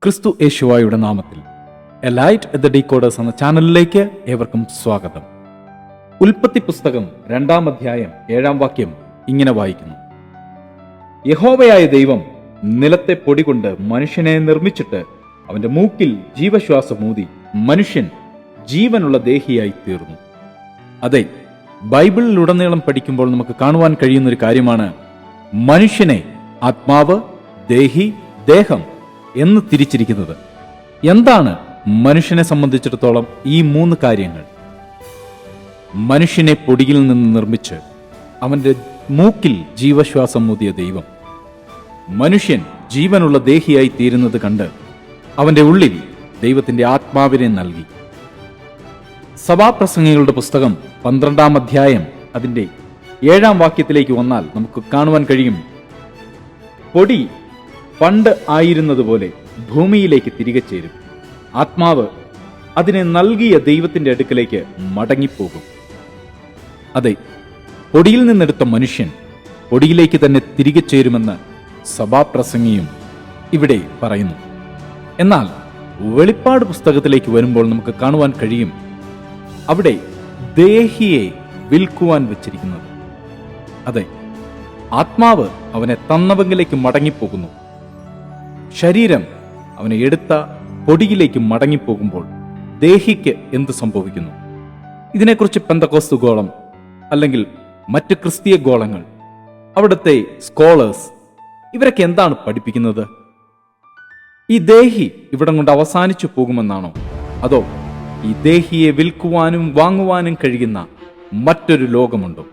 ക്രിസ്തു യേശുവായുടെ നാമത്തിൽ A light at the decoders എന്ന ചാനലിലേക്ക് ഏവർക്കും സ്വാഗതം. ഉൽപ്പത്തി പുസ്തകം 2-ാം അധ്യായം 7-ാം വാക്യം ഇങ്ങനെ വായിക്കുന്നു: യഹോവയായ ദൈവം നിലത്തെ പൊടി കൊണ്ട് മനുഷ്യനെ നിർമ്മിച്ചിട്ട് അവന്റെ മൂക്കിൽ ജീവശ്വാസമൂതി മനുഷ്യൻ ജീവനുള്ള ദേഹിയായി തീർന്നു. അതെ, ബൈബിളിലുടനീളം പഠിക്കുമ്പോൾ നമുക്ക് കാണുവാൻ കഴിയുന്ന ഒരു കാര്യമാണ് മനുഷ്യനെ ആത്മാവ്, ദേഹി, ദേഹം എന്ന് തിരിച്ചിരിക്കുന്നത്. എന്താണ് മനുഷ്യനെ സംബന്ധിച്ചിടത്തോളം ഈ 3 കാര്യങ്ങൾ? മനുഷ്യനെ പൊടിയിൽ നിന്ന് നിർമ്മിച്ച് അവന്റെ മൂക്കിൽ ജീവശ്വാസം ഊതിയ ദൈവം മനുഷ്യൻ ജീവനുള്ള ദേഹിയായി തീരുന്നത് കണ്ട് അവന്റെ ഉള്ളിൽ ദൈവത്തിന്റെ ആത്മാവിനെ നൽകി. സഭാപ്രസംഗികളുടെ പുസ്തകം 12-ാം അധ്യായം അതിന്റെ 7-ാം വാക്യത്തിലേക്ക് വന്നാൽ നമുക്ക് കാണുവാൻ കഴിയും, പൊടി പണ്ട് ആയിരുന്നതുപോലെ ഭൂമിയിലേക്ക് തിരികെ ചേരും. ആത്മാവ് അതിനെ നൽകിയ ദൈവത്തിന്റെ അടുക്കലേക്ക് മടങ്ങിപ്പോകും. അതെ, പൊടിയിൽ നിന്നെടുത്ത മനുഷ്യൻ പൊടിയിലേക്ക് തന്നെ തിരികെ ചേരുമെന്ന് സഭാപ്രസംഗിയും ഇവിടെ പറയുന്നു. എന്നാൽ വെളിപ്പാട് പുസ്തകത്തിലേക്ക് വരുമ്പോൾ നമുക്ക് കാണുവാൻ കഴിയും, അവിടെ ദേഹിയെ വിൽക്കുവാൻ വെച്ചിരിക്കുന്നത്. അതെ, ആത്മാവ് അവനെ തന്നവങ്കിലേക്ക് മടങ്ങിപ്പോകുന്നു. ശരീരം അവനെ എടുത്ത പൊടിയിലേക്ക് മടങ്ങിപ്പോകുമ്പോൾ ദേഹിക്ക് എന്ത് സംഭവിക്കുന്നു? ഇതിനെക്കുറിച്ച് പെന്തക്കോസ്തു ഗോളം അല്ലെങ്കിൽ മറ്റ് ക്രിസ്തീയ ഗോളങ്ങൾ, അവിടുത്തെ സ്കോളേഴ്സ്, ഇവരൊക്കെ എന്താണ് പഠിപ്പിക്കുന്നത്? ഈ ദേഹി ഇവിടം കൊണ്ട് അവസാനിച്ചു പോകുമെന്നാണോ? അതോ ഈ ദേഹിയെ വിൽക്കുവാനും വാങ്ങുവാനും കഴിയുന്ന മറ്റൊരു ലോകമുണ്ടോ?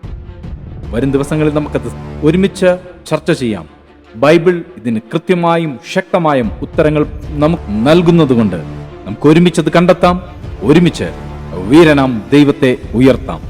വരും ദിവസങ്ങളിൽ നമുക്കത് ഒരുമിച്ച് ചർച്ച ചെയ്യാം. ബൈബിൾ ഇതിന് കൃത്യമായും ശക്തമായും ഉത്തരങ്ങൾ നമുക്ക് നൽകുന്നതുകൊണ്ട് നമുക്ക് ഒരുമിച്ചത് കണ്ടെത്താം. ഒരുമിച്ച് വീരനാം ദൈവത്തെ ഉയർത്താം.